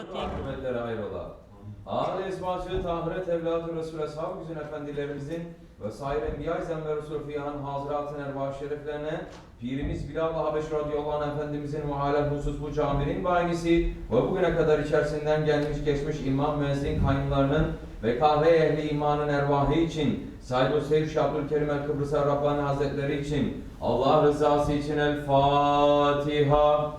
Hürmetleri hayrola. Ağır esbacı, tahiret evladı Resul Eshab-ı Güzin Efendilerimizin ve sair Enbiya-i Zem ve Resul Fihan Hazırat-ı Ervah Şeriflerine Pirimiz Bilal-i Habeş radıyallahu anh Efendimizin muhalef husus bu caminin bahanesi ve bugüne kadar içerisinden gelmiş geçmiş imam müezzin kayyumlarının ve kahve ehli imanın ervahı için Said-i Seyf Şabdülkerim el-Kıbrıs Rabbani Hazretleri için Allah rızası için El Fatiha.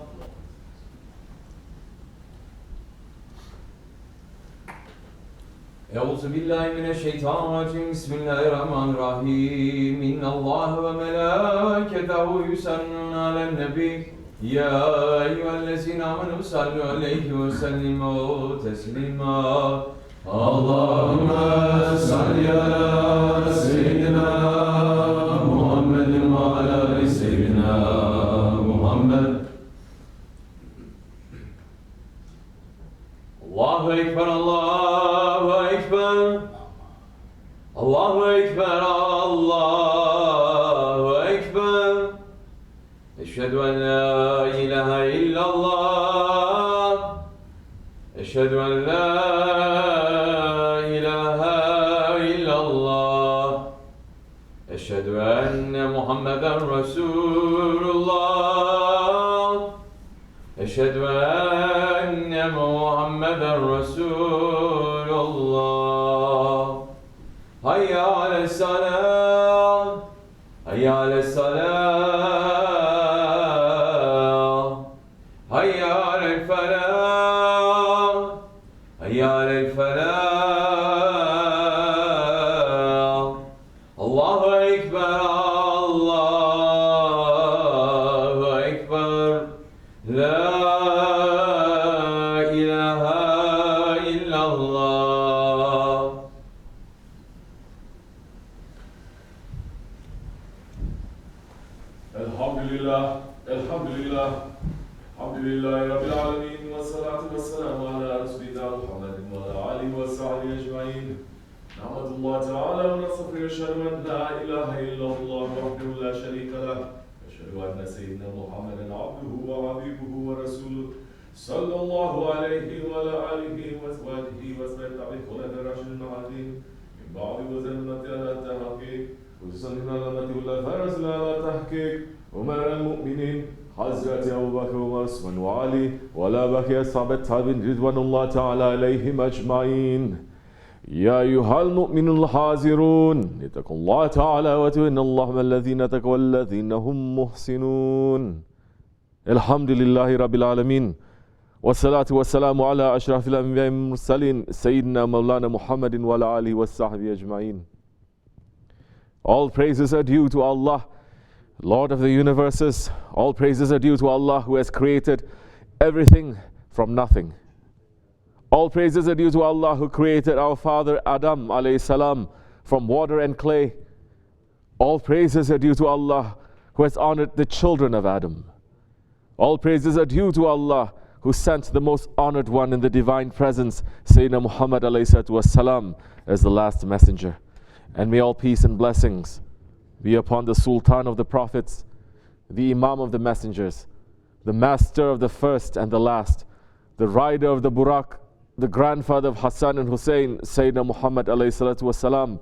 Euzubillahimineşşeytanirracim. Bismillahirrahmanirrahim. İnnallâhe ve melâketehu yusallûne alennebi. Ya eyyühellezîne âmenû sallu aleyhi ve sellimû teslîmâ. Allahümme salli ala seyyidina Muhammedin ve ala seyyidina Muhammed. Allahu Ekber, Allahu Ekber. Allahu Ekber, Allahu Ekber. Eşhedü en la ilahe illallah. Eşhedü en la ilahe illallah. Eşhedü enne Muhammeden Resulullah. Eşhedü enne Muhammeden Resulullah. Hayya ale's-salâh. Hayya ale's-salâh. Hayya alel-felâh. Hayya alel-felâh. Allahu Ekber, Allahu Ekber. La ilahe illallah. Elhamdülillah, elhamdülillah. Elhamdülillahi Rabbil alemin. Ve salatu ve selamu ala Resulina Muhammedin ve ala alihi ve sahbihi ecmaîn. Nahmedullah Teala ve nestağfiruhu. Eşhedü en la ilahe illallah vahdehu la şerîke leh. Eşhedü enne seyyidina Muhammeden abduhu ve habibuhu ve resuluhu. Sallallahu aleyhi ve ala alihi ve sahbihi ve sellem tabi'in raşidin hadin. Min ba'di ve zenneti ala tahqiq. Hususan min alamati vel faraz ala tahqiq. Umar el-mu'minin Hazreti Ebu Bekir, Ömer, Osman ve Ali ve la bakiye sahabet tabi'in ridvanullah Teala aleyhim ecmaîn. Ya eyyuhel mu'minul hazirun. İttakullaha Teala ve tu'innallaha ma'allezîne tekvellezîne hum muhsinun. Elhamdülillahi Rabbil alemin. Ve salatu ve selamu ala eşrafil enbiya'i mursalin. Seyyidina Mevlana Muhammedin ve ala alihi ve sahbihi ecmaîn. All praises are due to Allah, Lord of the universes. All praises are due to Allah who has created everything from nothing. All praises are due to Allah who created our father Adam alayhi salam from water and clay. All praises are due to Allah who has honored the children of Adam. All praises are due to Allah who sent the most honored one in the divine presence, Sayyidina Muhammad alayhi salam, as the last messenger. And may all peace and blessings be upon the Sultan of the Prophets, the Imam of the Messengers, the Master of the first and the last, the rider of the Burak, the grandfather of Hassan and Hussein, Sayyidina Muhammad alayhi salam,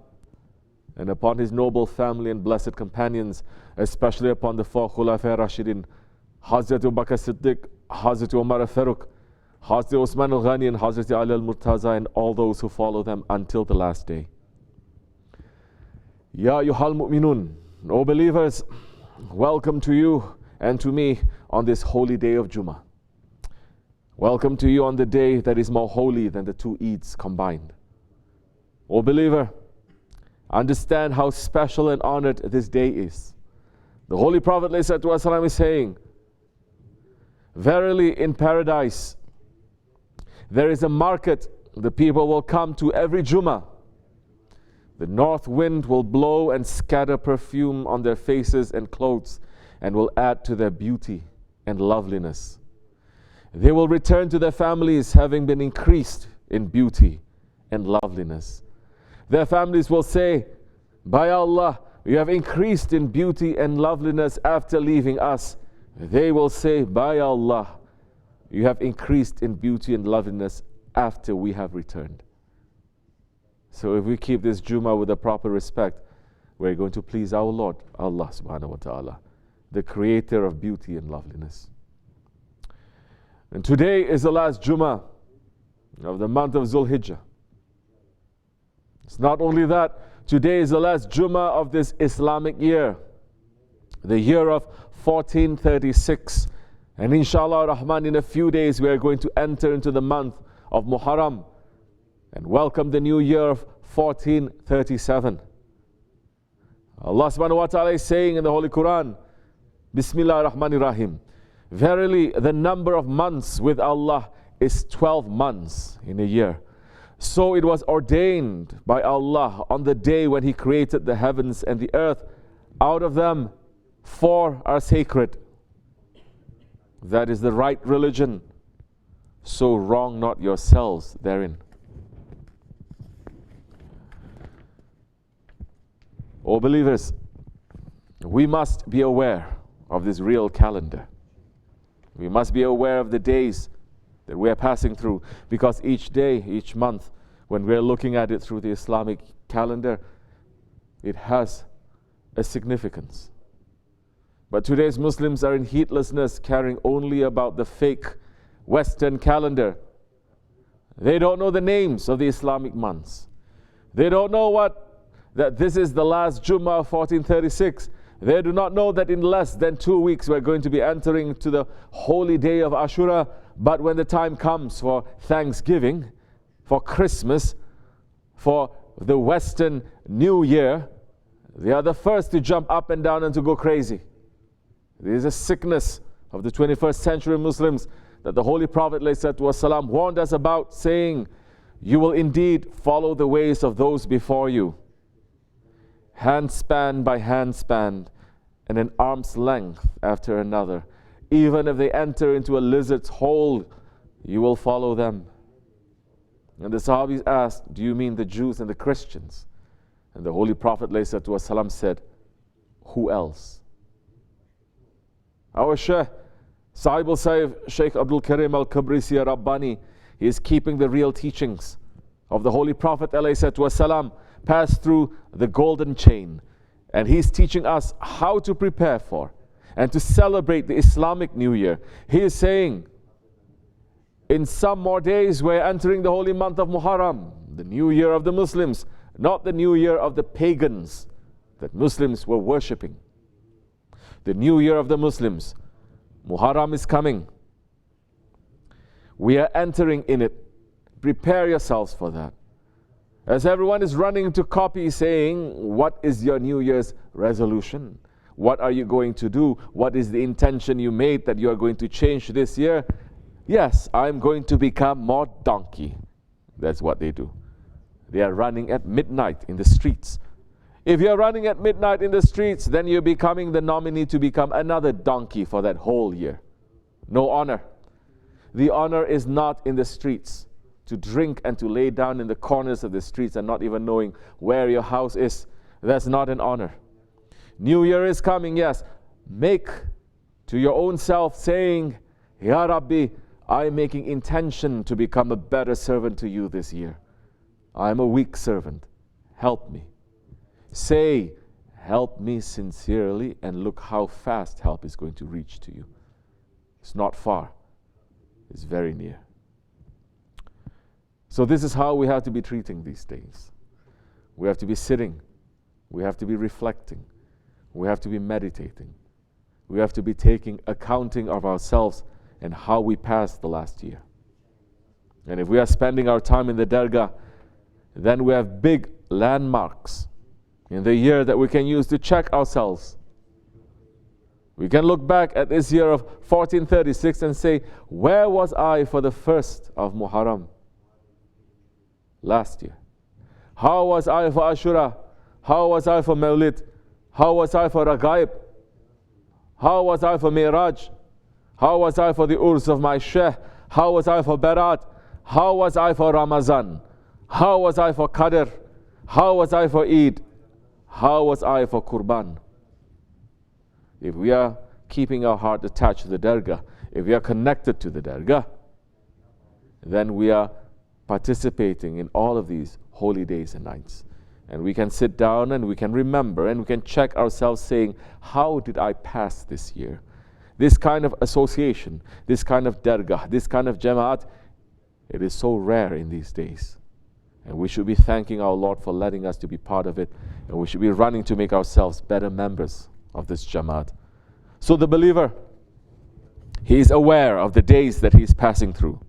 and upon his noble family and blessed companions, especially upon the four Khulafa Rashidin, Hazrat Abu Bakr Siddiq, Hazrat Umar al-Faruq, Hazrat Osman al-Ghani, and Hazrat Ali al-Murtaza, and all those who follow them until the last day. Ya ayyuhal mu'minun, O believers, welcome to you and to me on this holy day of Jummah. Welcome to you on the day that is more holy than the two Eids combined. O believer, understand how special and honored this day is. The Holy Prophet ﷺ is saying, verily in paradise there is a market the people will come to every Jummah. The north wind will blow and scatter perfume on their faces and clothes and will add to their beauty and loveliness. They will return to their families having been increased in beauty and loveliness. Their families will say, by Allah, you have increased in beauty and loveliness after leaving us. They will say, by Allah, you have increased in beauty and loveliness after we have returned. So if we keep this Jummah with the proper respect, we're going to please our Lord, Allah subhanahu wa ta'ala, the creator of beauty and loveliness. And today is the last Jummah of the month of Dhul Hijjah. It's not only that, today is the last Jummah of this Islamic year, the year of 1436. And inshallah Rahman, in a few days we are going to enter into the month of Muharram and welcome the new year of 1437. Allah subhanahu wa ta'ala is saying in the Holy Quran, Bismillah ar-Rahman ar-Rahim, verily the number of months with Allah is 12 months in a year. So it was ordained by Allah on the day when He created the heavens and the earth. Out of them, 4 are sacred. That is the right religion. So wrong not yourselves therein. O believers, we must be aware of this real calendar. We must be aware of the days that we are passing through, because each day, each month, when we are looking at it through the Islamic calendar, it has a significance. But today's Muslims are in heedlessness, caring only about the fake Western calendar. They don't know the names of the Islamic months. They don't know that this is the last Jummah of 1436. They do not know that in less than 2 weeks we're going to be entering to the holy day of Ashura. But when the time comes for Thanksgiving, for Christmas, for the Western New Year, they are the first to jump up and down and to go crazy. There is a sickness of the 21st century Muslims that the Holy Prophet ﷺ warned us about, saying, you will indeed follow the ways of those before you, handspan by handspan, and an arm's length after another. Even if they enter into a lizard's hole, you will follow them. And the Sahabis asked, do you mean the Jews and the Christians? And the Holy Prophet ﷺ said, who else? Our Shaykh, Sahib al-Saif, Shaykh Abdul Karim al-Kabrisi Rabbani, he is keeping the real teachings of the Holy Prophet ﷺ passed through the golden chain. And he's teaching us how to prepare for and to celebrate the Islamic New Year. He is saying, in some more days we're entering the holy month of Muharram, the new year of the Muslims, not the new year of the pagans that Muslims were worshipping. The new year of the Muslims, Muharram is coming. We are entering in it. Prepare yourselves for that. As everyone is running to copy, saying, what is your New Year's resolution? What are you going to do? What is the intention you made that you are going to change this year? Yes, I'm going to become more donkey. That's what they do. They are running at midnight in the streets. If you're running at midnight in the streets, then you're becoming the nominee to become another donkey for that whole year. No honor. The honor is not in the streets. To drink and to lay down in the corners of the streets and not even knowing where your house is, that's not an honor. New Year is coming, yes. Make to your own self saying, Ya Rabbi, I'm making intention to become a better servant to you this year. I'm a weak servant. Help me. Say, help me sincerely, and look how fast help is going to reach to you. It's not far. It's very near. So this is how we have to be treating these days. We have to be sitting. We have to be reflecting. We have to be meditating. We have to be taking accounting of ourselves and how we passed the last year. And if we are spending our time in the Dergah, then we have big landmarks in the year that we can use to check ourselves. We can look back at this year of 1436 and say, where was I for the first of Muharram last year? How was I for Ashura? How was I for Mawlid? How was I for Ragaib? How was I for Miraj? How was I for the Urs of my Sheikh? How was I for Barat? How was I for Ramazan? How was I for Qadr? How was I for Eid? How was I for Qurban? If we are keeping our heart attached to the Dergah, if we are connected to the Dergah, then we are participating in all of these holy days and nights. And we can sit down and we can remember and we can check ourselves saying, how did I pass this year? This kind of association, this kind of Dergah, this kind of Jama'at, it is so rare in these days. And we should be thanking our Lord for letting us to be part of it. And we should be running to make ourselves better members of this Jama'at. So the believer, he is aware of the days that he is passing through.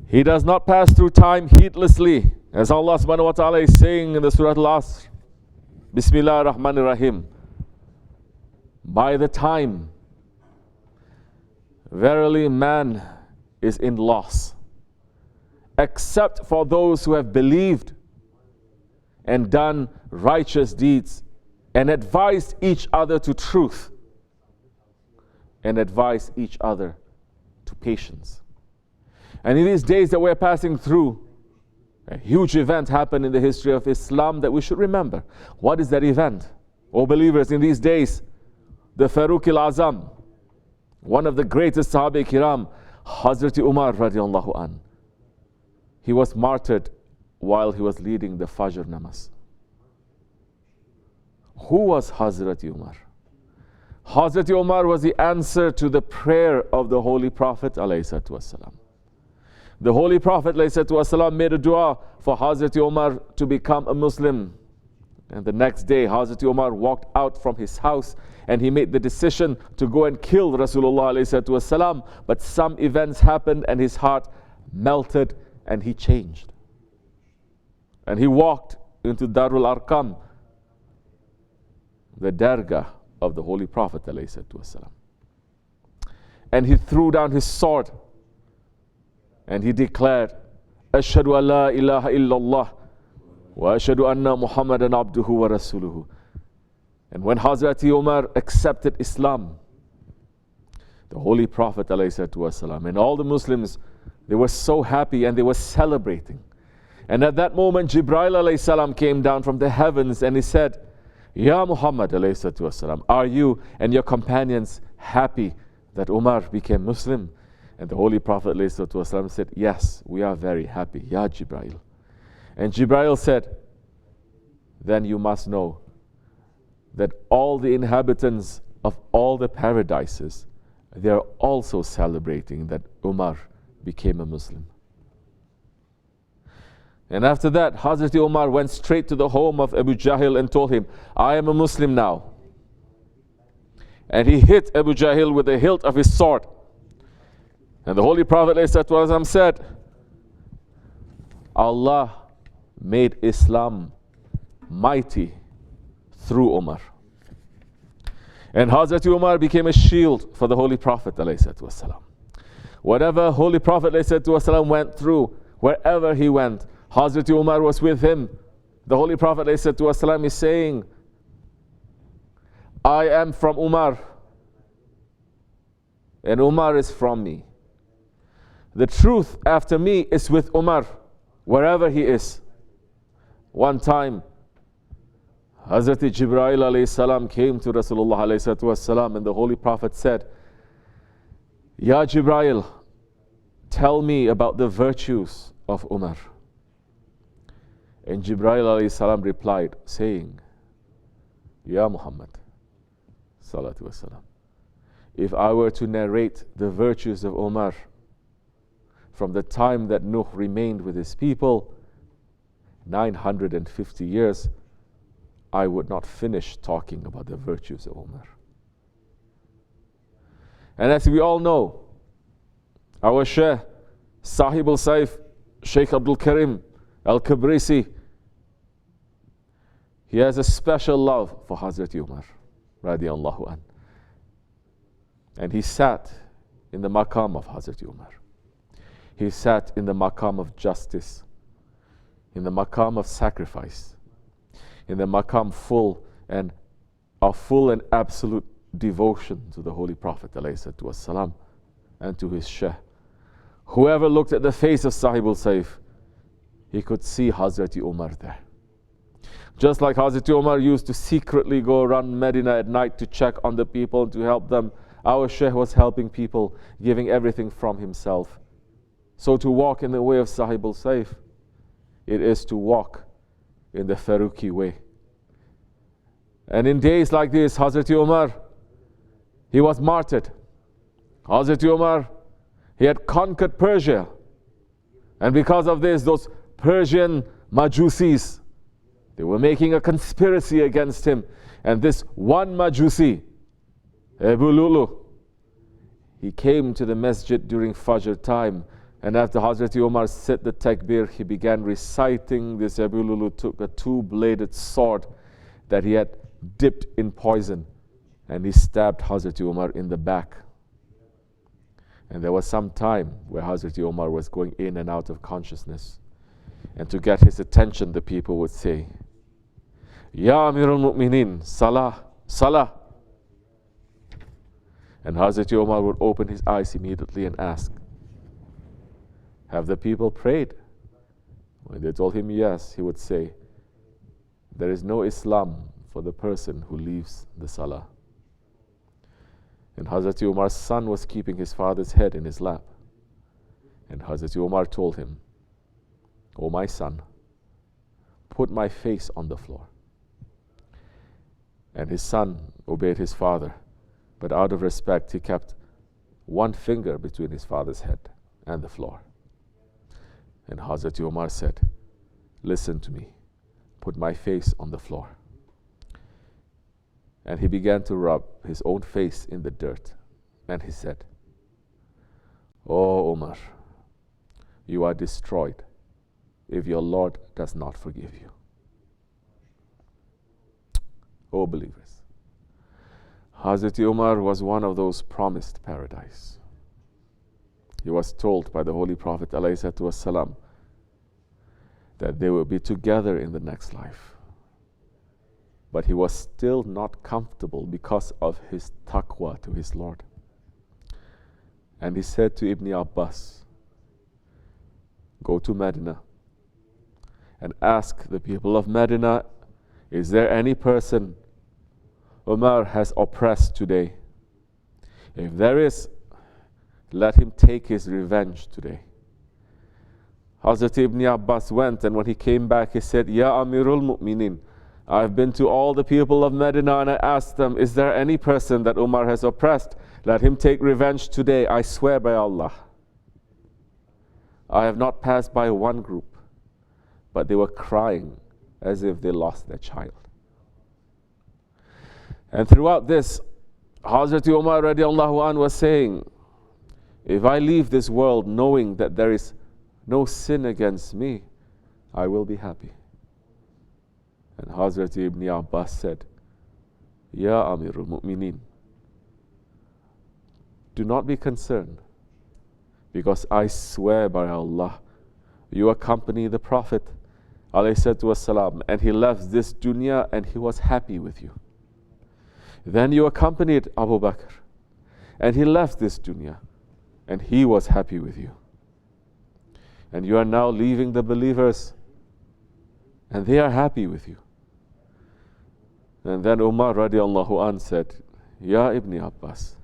He does not pass through time heedlessly, as Allah subhanahu wa ta'ala is saying in the Surah Al-Asr, Bismillah ar-Rahman ar-Rahim. By the time, verily man is in loss, except for those who have believed and done righteous deeds and advised each other to truth and advised each other to patience. And in these days that we're passing through, a huge event happened in the history of Islam that we should remember. What is that event? O believers, in these days, the Faruq al-Azam, one of the greatest Sahaba Kiram, Hazrat Umar radiallahu an, he was martyred while he was leading the Fajr namaz. Who was Hazrat Umar? Hazrat Umar was the answer to the prayer of the Holy Prophet alayhi wasalam. The Holy Prophet ﷺ made a dua for Hazrat Umar to become a Muslim. And the next day, Hazrat Umar walked out from his house and he made the decision to go and kill Rasulullah ﷺ. But some events happened and his heart melted and he changed. And he walked into Darul Arqam, the Dergah of the Holy Prophet ﷺ. And he threw down his sword. And he declared, Ashhadu an la ilaha illallah wa ashhadu anna Muhammadan abduhu wa rasuluhu. And when Hazrat Umar accepted Islam, the Holy Prophet ﷺ and all the Muslims, they were so happy and they were celebrating. And at that moment, Jibreel ﷺ came down from the heavens and he said, Ya Muhammad ﷺ, are you and your companions happy that Umar became Muslim? And the Holy Prophet ﷺ said, yes, we are very happy, Ya Jibreel. And Jibreel said, then you must know that all the inhabitants of all the paradises, they are also celebrating that Umar became a Muslim. And after that, Hazrat Umar went straight to the home of Abu Jahl and told him, I am a Muslim now. And he hit Abu Jahl with the hilt of his sword. And the Holy Prophet ﷺ said, Allah made Islam mighty through Umar. And Hazrat Umar became a shield for the Holy Prophet ﷺ. Whatever Holy Prophet ﷺ went through, wherever he went, Hazrat Umar was with him. The Holy Prophet ﷺ is saying, I am from Umar, and Umar is from me. The truth after me is with Umar, wherever he is. One time, Hazrat Jibreel alayhi salam came to Rasulullah alayhi salam, and the Holy Prophet said, Ya Jibreel, tell me about the virtues of Umar. And Jibreel alayhi salam replied, saying, Ya Muhammad, salatu wasalam, if I were to narrate the virtues of Umar from the time that Nuh remained with his people, 950 years, I would not finish talking about the virtues of Umar. And as we all know, our Shaykh, Sahib al-Saif, Shaykh Abdul Karim al-Kabrisi, he has a special love for Hazrat Umar, radiallahu an. And he sat in the maqam of Hazrat Umar. He sat in the maqam of justice, in the maqam of sacrifice, in the maqam full and absolute devotion to the Holy Prophet ﷺ and to his Shaykh. Whoever looked at the face of Sahib al-Saif, he could see Hazrat Umar there. Just like Hazrat Umar used to secretly go around Medina at night to check on the people, to help them Our Shaykh was helping people, giving everything from himself. So to walk in the way of Sahib al-Sayf, it is to walk in the Faruqi way. And in days like this, Hazrat Umar, he was martyred. Hazrat Umar, he had conquered Persia. And because of this, those Persian Majusis, they were making a conspiracy against him. And this one Majusi, Abu Lulu, he came to the masjid during Fajr time. And after Hazrat Umar said the takbir, he began reciting this. Abu Lulu took a two-bladed sword that he had dipped in poison, and he stabbed Hazrat Umar in the back. And there was some time where Hazrat Umar was going in and out of consciousness. And to get his attention, the people would say, Ya Amir al-Mu'mineen, Salah, Salah. And Hazrat Umar would open his eyes immediately and ask, have the people prayed? When they told him yes, he would say, there is no Islam for the person who leaves the Salah. And Hazrat Umar's son was keeping his father's head in his lap. And Hazrat Umar told him, "O my son, put my face on the floor." And his son obeyed his father, but out of respect he kept one finger between his father's head and the floor. And Hazrat Umar said, "Listen to me, put my face on the floor." And he began to rub his own face in the dirt. And he said, "O Umar, you are destroyed if your Lord does not forgive you." O believers, Hazrat Umar was one of those promised paradise. He was told by the Holy Prophet ﷺ that they will be together in the next life. But he was still not comfortable because of his taqwa to his Lord. And he said to Ibn Abbas, "Go to Medina and ask the people of Medina, is there any person Umar has oppressed today? If there is, let him take his revenge today." Hazrat Ibn Abbas went, and when he came back, he said, "Ya Amirul Mu'mineen, I've been to all the people of Medina and I asked them, is there any person that Umar has oppressed? Let him take revenge today. I swear by Allah, I have not passed by one group, but they were crying as if they lost their child." And throughout this, Hazrat Umar radiallahu anh was saying, if I leave this world knowing that there is no sin against me, I will be happy. And Hazrat Ibn Abbas said, "Ya Amirul Mu'mineen, do not be concerned, because I swear by Allah, you accompany the Prophet ﷺ, and he left this dunya and he was happy with you. Then you accompanied Abu Bakr, and he left this dunya and he was happy with you. And you are now leaving the believers and they are happy with you." And then Umar radiallahu anh said, "Ya Ibn Abbas,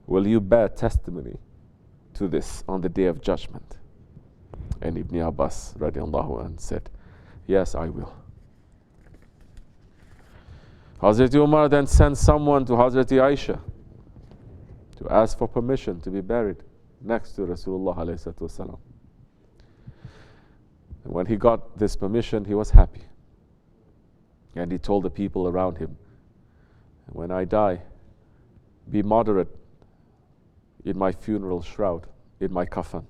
will you bear testimony to this on the day of judgment?" And Ibn Abbas radiallahu anh said, "Yes, I will." Hazrat Umar then sent someone to Hazrat Aisha to ask for permission to be buried next to Rasulullah alayhi wasallam. And when he got this permission, he was happy. And he told the people around him, "When I die, be moderate in my funeral shroud, in my kafan.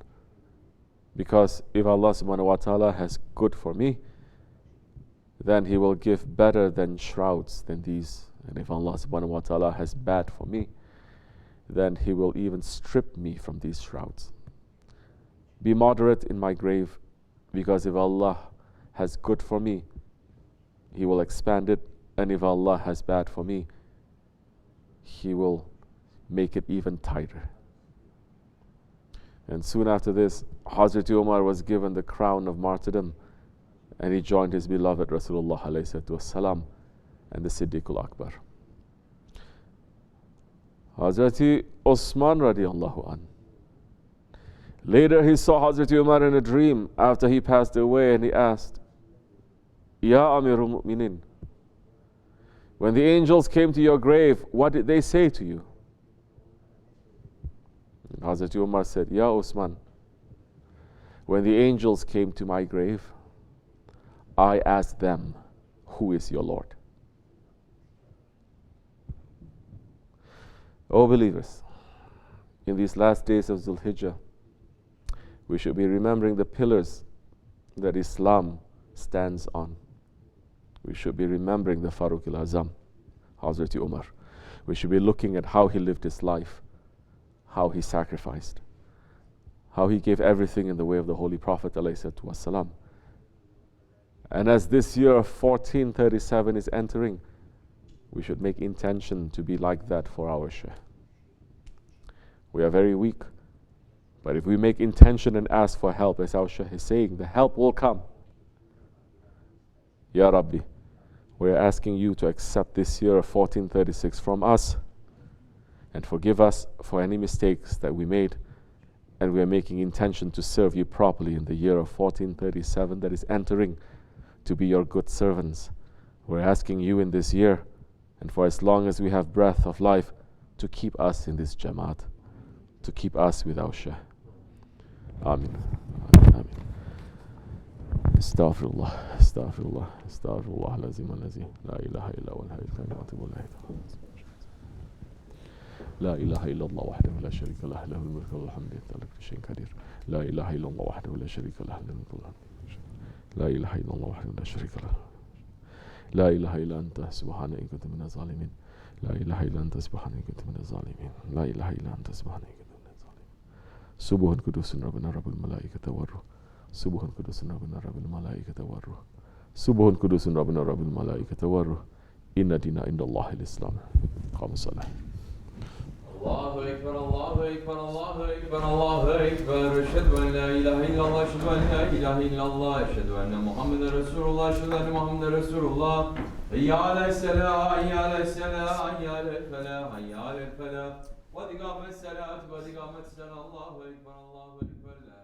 Because if Allah subhanahu wa ta'ala has good for me, then He will give better than shrouds than these. And if Allah subhanahu wa ta'ala has bad for me, then He will even strip me from these shrouds. Be moderate in my grave, because if Allah has good for me, He will expand it, and if Allah has bad for me, He will make it even tighter." And soon after this, Hazrat Umar was given the crown of martyrdom, and he joined his beloved Rasulullah alayhi wasallam and the Siddiqul Akbar. Hazreti Osman radiallahu an. Later he saw Hazreti Umar in a dream after he passed away, and he asked, Ya Amirul Mu'minin, when the angels came to your grave, what did they say to you? And Hazreti Umar said, Ya Osman, when the angels came to my grave, I asked them, who is your Lord? O believers, in these last days of Zulhijjah, we should be remembering the pillars that Islam stands on. We should be remembering the Faruq al-Azam, Hazreti Umar. We should be looking at how he lived his life, how he sacrificed, how he gave everything in the way of the Holy Prophet ﷺ. And as this year of 1437 is entering, we should make intention to be like that for our Shaykh. We are very weak, but if we make intention and ask for help, as our Shaykh is saying, the help will come. Ya Rabbi, we are asking you to accept this year of 1436 from us and forgive us for any mistakes that we made, and we are making intention to serve you properly in the year of 1437 that is entering, to be your good servants. We're asking you in this year, and for as long as we have breath of life, to keep us in this Jamaat, to keep us with our Shaykh. Amin. Amin. Astaghfirullah, astaghfirullah, astaghfirullah, lazim al-lazim, la ilaha illa huwa al-hayyul qayyum wa atubu ilayhi. لا إله إلا الله وحده لا شريك له له الملك والحمد لله على كل شيء قدير لا إله إلا الله وحده لا شريك له له الملك والحمد لا إله إلا الله وحده لا شريك له لا إله إلا أنت سبحانك إن كنت من الظالمين لا إله إلا أنت سبحانك إن كنت من الظالمين لا إله إلا أنت سبحانك إن كنت من الظالمين سبح قدوس ربنا رب الملائكة والروح سبح قدوس ربنا رب الملائكة والروح سبح قدوس ربنا رب الملائكة والروح إن دين عند الله الإسلام قام الصلاة Allahu Ekber, Allahu Ekber, Allahu Ekber, Allahu Ekber. Eşhedü en la ilahe illallah, eşhedü en la ilahe illallah, eşhedü enne Muhammeden Resulullah, eşhedü enne Muhammeden Resulullah. Hayya aleyhisselam, hayya aleyhisselam, hayya aleyhisselam, hayya aleyhisselam. Ve dikamet selat, ve dikamet selam. Allahu Ekber, Allahu Ekber.